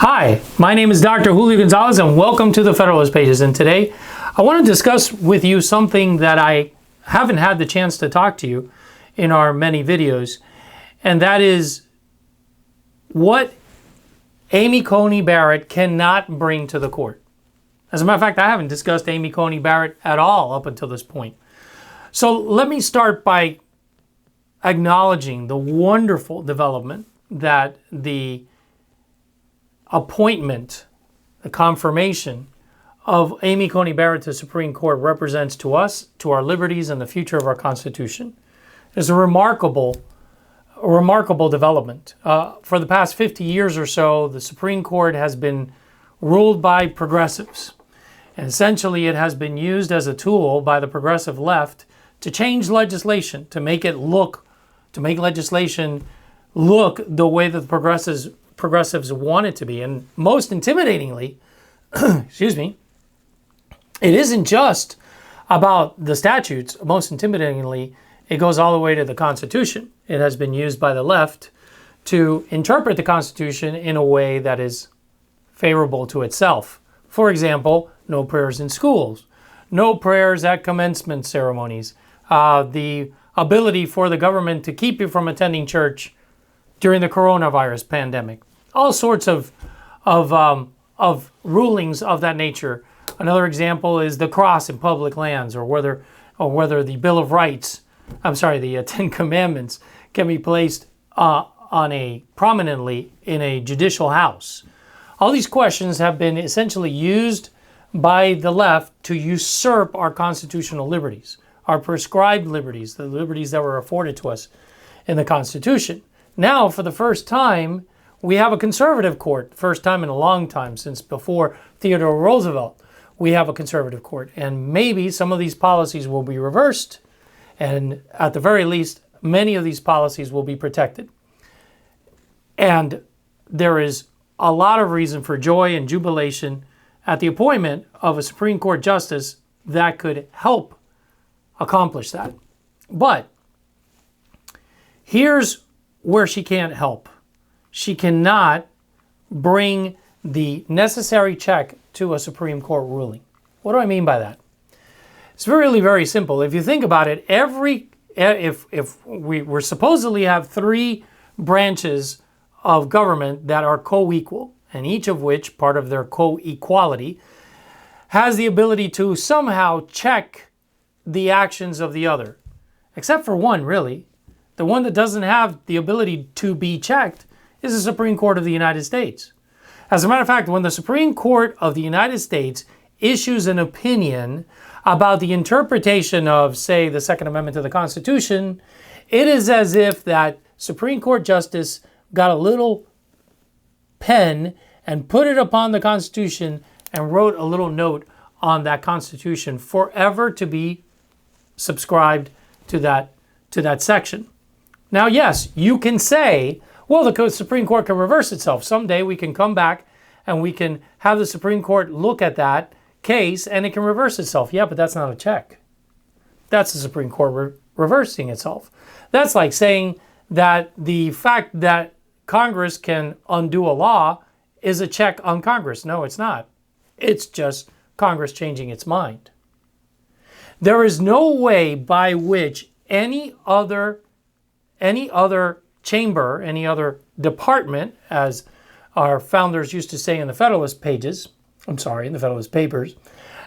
Hi, my name is Dr. Julio Gonzalez and welcome to the Federalist Pages. And today I want to discuss with you something that I haven't had the chance to talk to you in our many videos, and that is what Amy Coney Barrett cannot bring to the court. As a matter of fact, I haven't discussed Amy Coney Barrett at all up until this point. So let me start by acknowledging the wonderful development that the appointment, the confirmation of Amy Coney Barrett to the Supreme Court represents to us, to our liberties, and the future of our Constitution. It's a remarkable development. For the past 50 years or so, the Supreme Court has been ruled by progressives. And essentially, it has been used as a tool by the progressive left to change legislation, to make legislation look the way that the progressives want it to be. And most intimidatingly, excuse me, it isn't just about the statutes. Most intimidatingly, it goes all the way to the Constitution. It has been used by the left to interpret the Constitution in a way that is favorable to itself. For example, no prayers in schools, no prayers at commencement ceremonies, the ability for the government to keep you from attending church during the coronavirus pandemic. All sorts of rulings of that nature. Another example is the cross in public lands, or whether the Bill of Rights, the Ten Commandments, can be placed prominently in a judicial house. All these questions have been essentially used by the left to usurp our constitutional liberties, our prescribed liberties, the liberties that were afforded to us in the Constitution. Now, for the first time, we have a conservative court. First time in a long time, since before Theodore Roosevelt, we have a conservative court. And maybe some of these policies will be reversed, and at the very least, many of these policies will be protected. And there is a lot of reason for joy and jubilation at the appointment of a Supreme Court justice that could help accomplish that. But here's where she can't help. She cannot bring the necessary check to a Supreme Court ruling. What do I mean by that? It's really very simple. If you think about it, if we supposedly have three branches of government that are co-equal, and each of which, part of their co-equality, has the ability to somehow check the actions of the other. Except for one, really. The one that doesn't have the ability to be checked is the Supreme Court of the United States. As a matter of fact, when the Supreme Court of the United States issues an opinion about the interpretation of, say, the Second Amendment to the Constitution, it is as if that Supreme Court justice got a little pen and put it upon the Constitution and wrote a little note on that Constitution forever to be subscribed to that section. Now, yes, you can say, well, the Supreme Court can reverse itself. Someday we can come back and we can have the Supreme Court look at that case and it can reverse itself. Yeah, but that's not a check. That's the Supreme Court reversing itself. That's like saying that the fact that Congress can undo a law is a check on Congress. No, it's not. It's just Congress changing its mind. There is no way by which any other chamber, any other department, as our founders used to say in the Federalist Papers,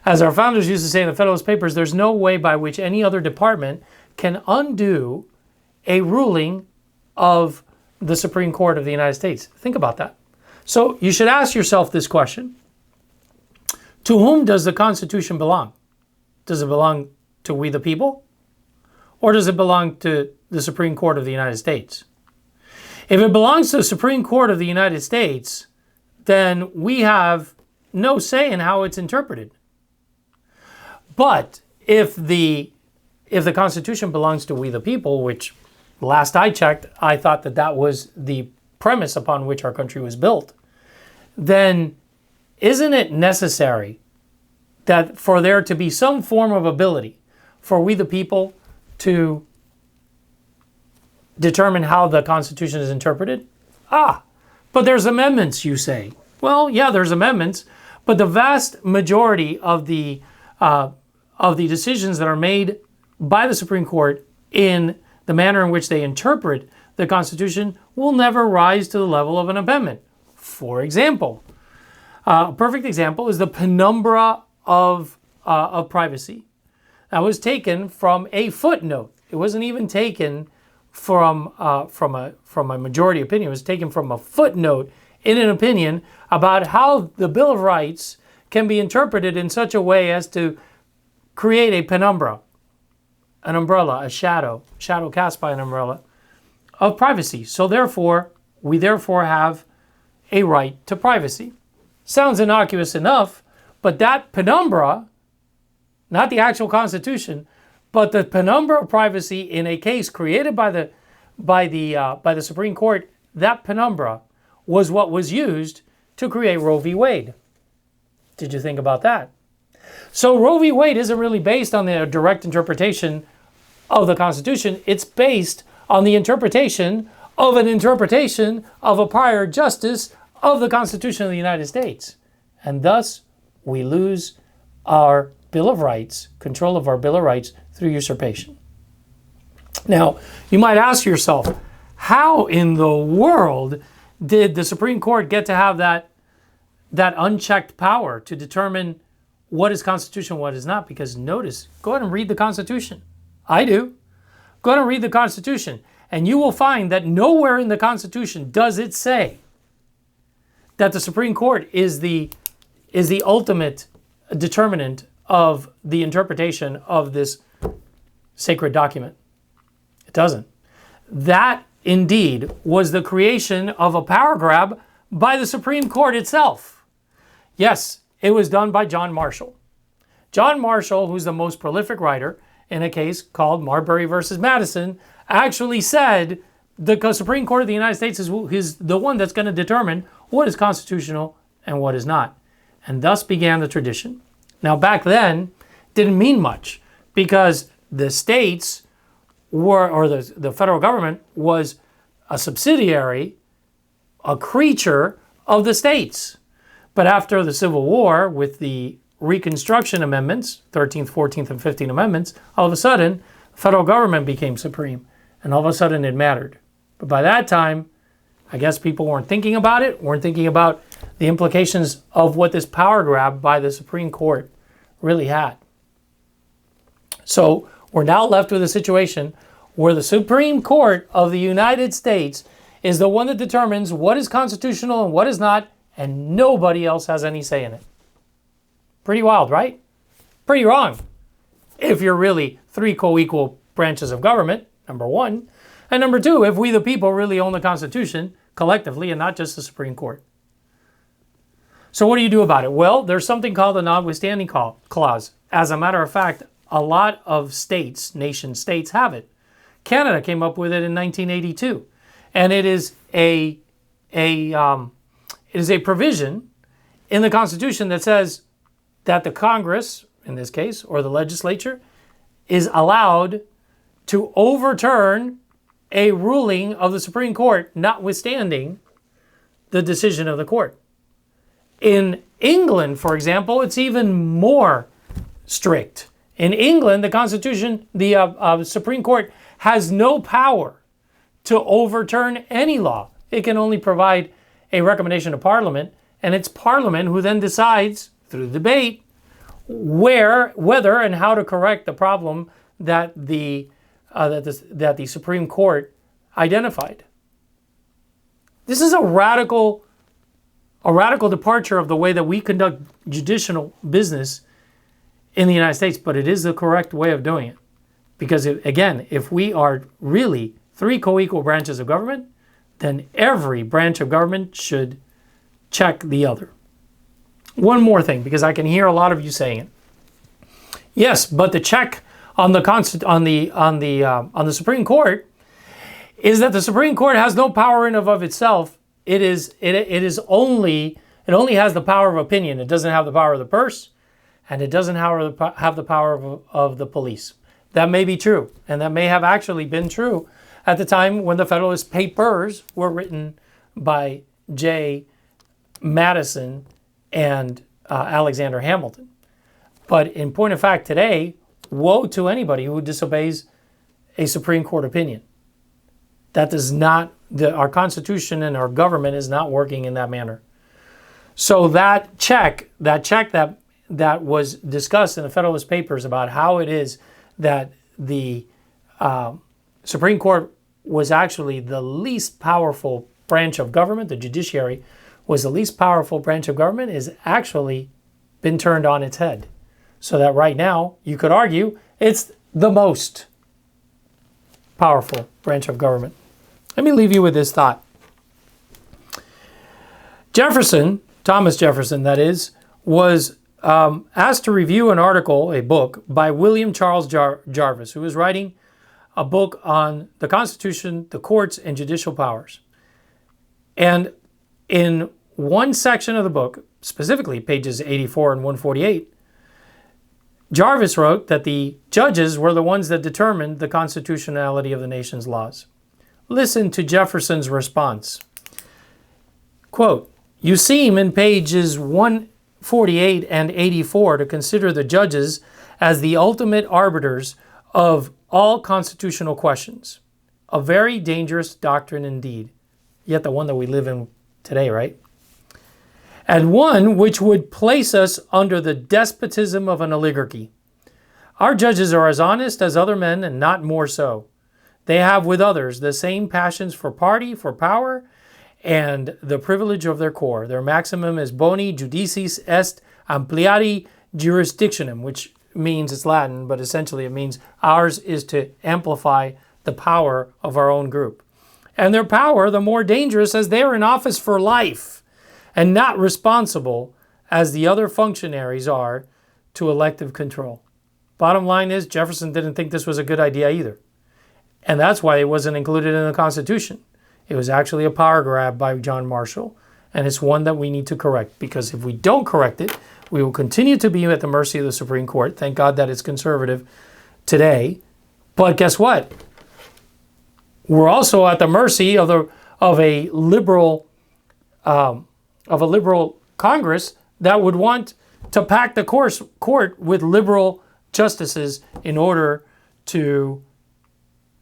as our founders used to say in the Federalist Papers, there's no way by which any other department can undo a ruling of the Supreme Court of the United States. Think about that. So you should ask yourself this question. To whom does the Constitution belong? Does it belong to we the people? Or does it belong to the Supreme Court of the United States? If it belongs to the Supreme Court of the United States, then we have no say in how it's interpreted. But if the Constitution belongs to we the people, which last I checked, I thought that was the premise upon which our country was built, then isn't it necessary that for there to be some form of ability for we the people to determine how the Constitution is interpreted? But there's amendments, you say. Well, yeah, there's amendments, but the vast majority of the decisions that are made by the Supreme Court in the manner in which they interpret the Constitution will never rise to the level of an amendment. For example, a perfect example is the penumbra of privacy. That was taken from a footnote. It wasn't even taken from a majority opinion. It was taken from a footnote in an opinion about how the Bill of Rights can be interpreted in such a way as to create a penumbra, an umbrella, a shadow cast by an umbrella of privacy. So therefore, we have a right to privacy. Sounds innocuous enough, but that penumbra, not the actual Constitution, but the penumbra of privacy in a case created by the Supreme Court, that penumbra was what was used to create Roe v. Wade. Did you think about that? So Roe v. Wade isn't really based on the direct interpretation of the Constitution. It's based on the interpretation of a prior justice of the Constitution of the United States. And thus, we lose our Bill of Rights, control of our Bill of Rights through usurpation. Now, you might ask yourself, how in the world did the Supreme Court get to have that unchecked power to determine what is constitutional and what is not? Because notice, go ahead and read the Constitution. I do. Go ahead and read the Constitution, and you will find that nowhere in the Constitution does it say that the Supreme Court is the ultimate determinant of the interpretation of this sacred document. It doesn't. That, indeed, was the creation of a power grab by the Supreme Court itself. Yes, it was done by John Marshall. John Marshall, who's the most prolific writer in a case called Marbury versus Madison, actually said the Supreme Court of the United States is the one that's going to determine what is constitutional and what is not. And thus began the tradition. Now, back then, didn't mean much because the states were, or the federal government was a subsidiary, a creature of the states. But after the Civil War, with the Reconstruction Amendments, 13th, 14th, and 15th Amendments, all of a sudden, the federal government became supreme. And all of a sudden, it mattered. But by that time, I guess people weren't thinking about it, weren't thinking about the implications of what this power grab by the Supreme Court really had. So we're now left with a situation where the Supreme Court of the United States is the one that determines what is constitutional and what is not, and nobody else has any say in it. Pretty wild, right? Pretty wrong. If you're really three co-equal branches of government, number one. And number two, if we the people really own the Constitution collectively and not just the Supreme Court. So what do you do about it? Well, there's something called the notwithstanding clause. As a matter of fact, a lot of states, nation states, have it. Canada came up with it in 1982. And it is a provision in the Constitution that says that the Congress, in this case, or the legislature, is allowed to overturn a ruling of the Supreme Court, notwithstanding the decision of the court. In England, for example, it's even more strict. In England, the Constitution, the Supreme Court has no power to overturn any law. It can only provide a recommendation to Parliament, and it's Parliament who then decides, through debate, whether and how to correct the problem that the Supreme Court identified. This is a radical departure of the way that we conduct judicial business in the United States, but it is the correct way of doing it. Because, again, if we are really three co-equal branches of government, then every branch of government should check the other. One more thing, because I can hear a lot of you saying it. Yes, but the check on the Supreme Court is that the Supreme Court has no power in and of itself. It only has the power of opinion. It doesn't have the power of the purse, and it doesn't have the power of the police. That may be true, and that may have actually been true at the time when the Federalist Papers were written by J. Madison and Alexander Hamilton. But in point of fact today, woe to anybody who disobeys a Supreme Court opinion. That does not, our Constitution and our government is not working in that manner. So that check that was discussed in the Federalist Papers about how it is that the Supreme Court was actually the least powerful branch of government, the judiciary was the least powerful branch of government, is actually been turned on its head. So that right now, you could argue, it's the most powerful branch of government. Let me leave you with this thought. Jefferson, Thomas Jefferson that is, was asked to review an article, a book, by William Charles Jarvis, who was writing a book on the Constitution, the courts, and judicial powers. And in one section of the book, specifically pages 84 and 148, Jarvis wrote that the judges were the ones that determined the constitutionality of the nation's laws. Listen to Jefferson's response. Quote, "You seem in pages 148 and 84 to consider the judges as the ultimate arbiters of all constitutional questions. A very dangerous doctrine indeed." Yet the one that we live in today, right? "And one which would place us under the despotism of an oligarchy. Our judges are as honest as other men and not more so. They have with others the same passions for party, for power, and the privilege of their core. Their maximum is boni judicis est ampliari jurisdictionem," which means, it's Latin, but essentially it means ours is to amplify the power of our own group. "And their power the more dangerous as they are in office for life and not responsible as the other functionaries are to elective control." Bottom line is, Jefferson didn't think this was a good idea either. And that's why it wasn't included in the Constitution. It was actually a power grab by John Marshall, and it's one that we need to correct, because if we don't correct it, we will continue to be at the mercy of the Supreme Court. Thank God that it's conservative today. But guess what? We're also at the mercy of a liberal Congress that would want to pack the court with liberal justices in order to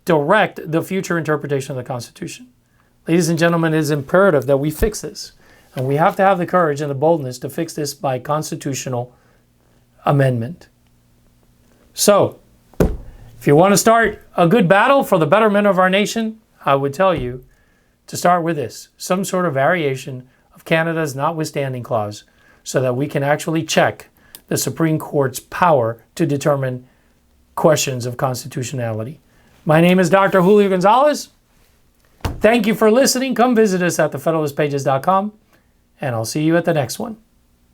direct the future interpretation of the Constitution. Ladies and gentlemen, it is imperative that we fix this. And we have to have the courage and the boldness to fix this by constitutional amendment. So, if you want to start a good battle for the betterment of our nation, I would tell you to start with this, some sort of variation of Canada's notwithstanding clause, so that we can actually check the Supreme Court's power to determine questions of constitutionality. My name is Dr. Julio Gonzalez. Thank you for listening. Come visit us at thefederalistpages.com, and I'll see you at the next one.